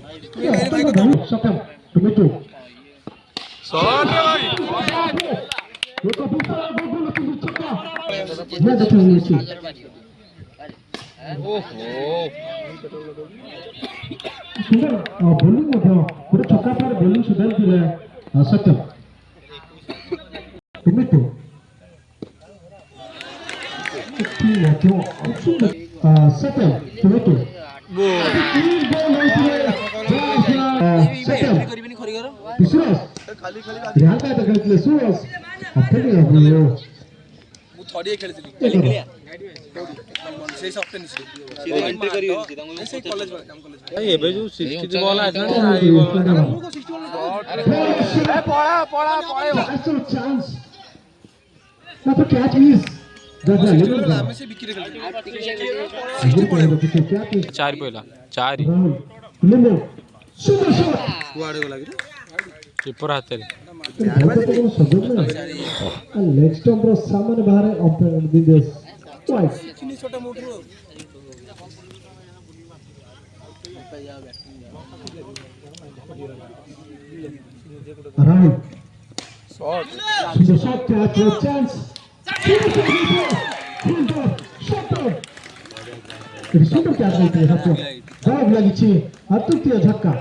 Second, Tumitu. Shot रे भाई ओहो सुंदर बॉलिंग पूरे छक्का पर बॉलिंग सुधार दिले सत्यम Tumitu. Second, Tumitu. Suras. ध्यान का खेलते सुरस अपने बोलो ମୁଁ ଥରିଏ ଖେଳିଥିଲି ଖେଳିଆ ସେଇ ସପ୍ତାହ ନିସି ଏଣ୍ଟ୍ରି କରି ସେଇ କଲେଜ କାମ କଲେଜ ଭାଇ ଏବେ ଯୋଉ 60 ବଲ୍ ଆସିଲାଣି ହାଇ ବଲ୍ ମୁଁ ତ 60 ବଲ୍ ଏ ପଳେଇବ chance not to catch is ଆମେ ସେ ବିକିରେ ଖେଳିଥିଲେ 4 पहिला 4 limbo super shot କୁଆଡେ ଗଲା କି कीपर हाथ रे नेक्स्ट नंबर सामने बाहर विदेश ट्वाइस किनी छोटा motor Rahul shot catch chance super catch होते हैं बहुत लगी अतुत्य झटका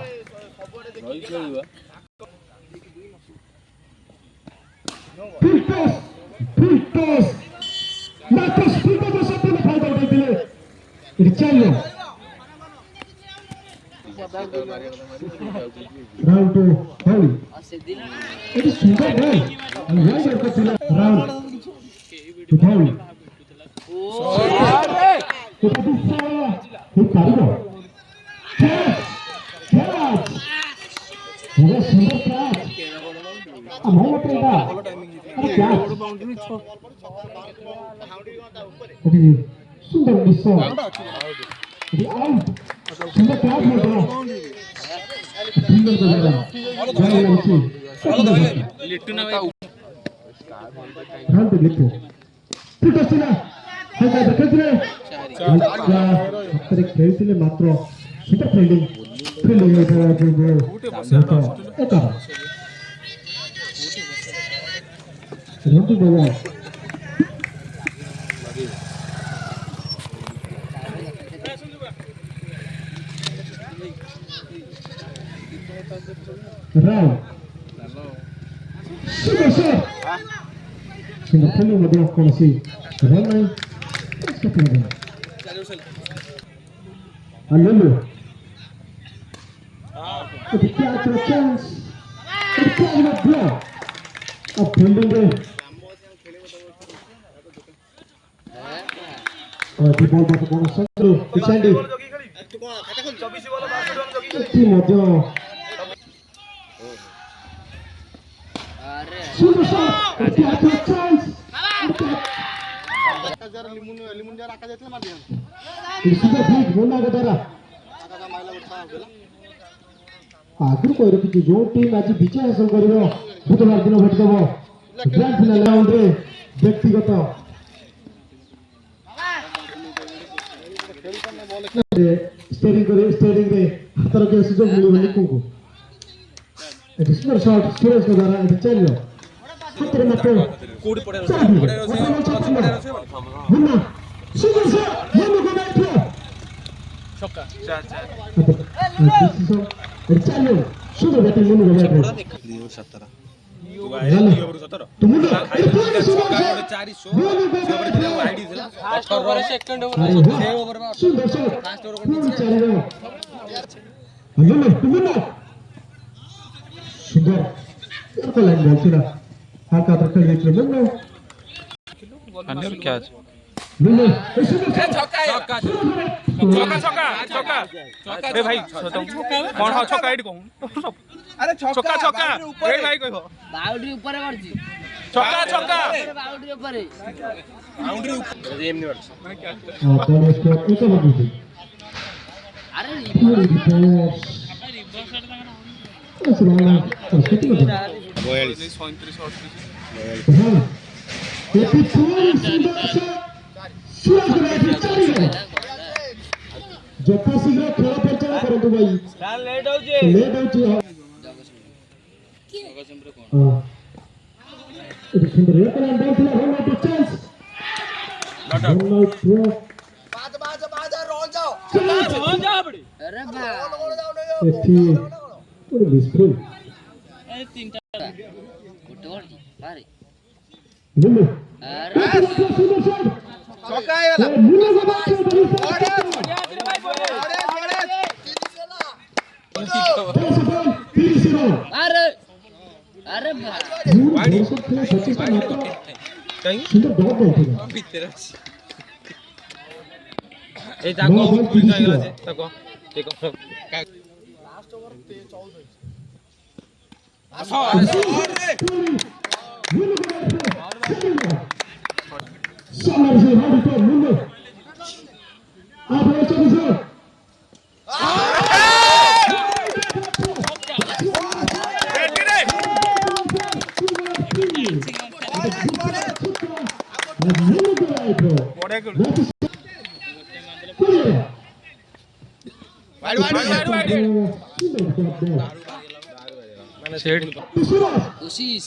Pintos, Marcos Pintos só pelo falta do Dele. Richello. Round 2, Holy. It is super ball. And why are you round? To Holy. Catch. What a super catch. Amol pega. सुंदर miss out सुंदर catch हो गया सुंदर बजेगा लिट्टू ना भाई ध्यान दे लिट्टू पिटसिना हाय देखिले सत्तर खेलथिले मात्र सुपर फील्डिंग होता जो एका रंतु बोला राव सुपर शॉट सुंदर खेलने में दो कौन सी रन नहीं इसका प्लेयर अल्लू तो क्या चांस क्या है ब्लॉक अब फील्डिंग में और दी बॉल बात कौन संतु पिछाड़ी की मध्य सुपर शॉट क्या चांस जरा लिमून जरा आका जायचं मार दिया सुपर फिट बोलना का तारा आका माइला बठा गेला आगुर कोइरो कि जो टीम आज विजय हासिल करिवो बुधवार दिन भेटदबो ग्रैंड फाइनल राउंड रे व्यक्तिगत स्टेरिंग रे हातर के सुजोग मिलिबो निकुको ए सुपर शॉट सुरेश के द्वारा ए चलियो हातर मत कोडी पड़े रसे मुन्ना सुपर शॉट मुन्ना को बैठो छक्का 4 चलियो सुपर बैटिंग मुन्ना को बैठो 17 तुम आईडी थिला 18 second over 6 over fast over सुंदर को लाइन बोलছিলা হালকা তরকা লিখলে বললো अन्य क्या নুনো छक्का ए भाई कौन हो छक्का आईडी कौन अरे छक्का ए भाई कहबो बाउंड्री ऊपर करछि छक्का बाउंड्री ऊपर एम नहीं वर्ष तो इसको ऊपर लगा दे अरे रिवर्स असला तो कितनी बता 42 37 हां ये पिछले सुंदर सूरज को चलिए जता शीघ्र खेल परिचालन करंतु ଭାଇ ଲେଟ୍ ହଉଛି ଲେଟ୍ ହଉଛି ଜଗତସିଂହପୁର କଣ ହଁ ଏଠି ସୁନ୍ଦର ଏକ ରନ୍ ଦେଇଥିଲା run out chance run out throw अरे भाई ଏଠି ଗୋଟେ ବିସ୍ଫୋରଣ ଗୋଟେ ଗଳି ମାରେ ବୁଲୁ अरे ସୁନ୍ଦର ଶଟ୍ ଛକା ହେଇଗଲା ବୁଲୁ ବାବାଚ अरे अरे भाई ଭିତରେ ଅଛି ଏଇ ତାକୁ ପୁରୀ ହେଇଗଲା ଯେ ତାକୁ ଦେଖ ମାନେ ସେଠି कोशिश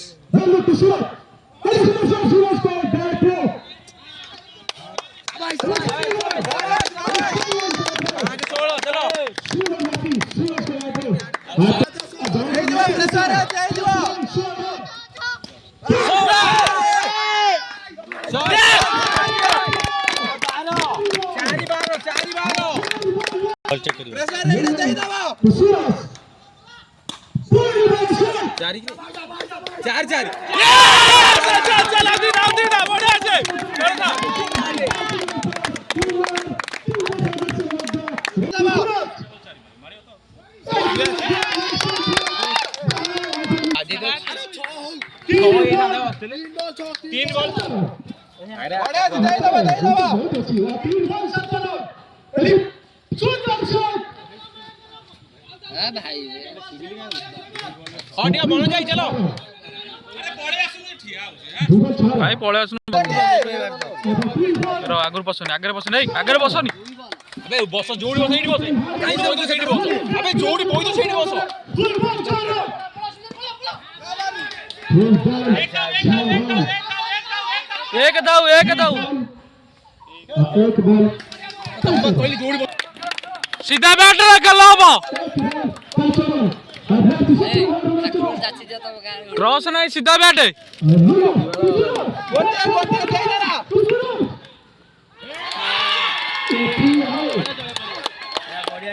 ଚାରି ଚାରି ଚାରି हाँ भाई ହଁ ଟିକେ ବଣ ଯାଇ ଚାଲ ଭାଇ ପଳେଇ ଆସୁନ ଆଗରୁ ବସନି ଆଗରେ ବସନି ଆଗରେ ବସନି ଆବେ ବସ ଯୋଉଠି ବସ ସେଇଠି ବସ କାଇଁ ବଇଛ ସେଇଠି ବସ ଆବେ ଯୋଉଠି ବଇଛ ସେଇଠି ବସ ଏକ ଦାଉ କହିଲି ଯୋଉଠି सीधा बैट रे कल हबो जाची दिया तो गाड़ी क्रॉस नहीं सीधा बैट बढ़िया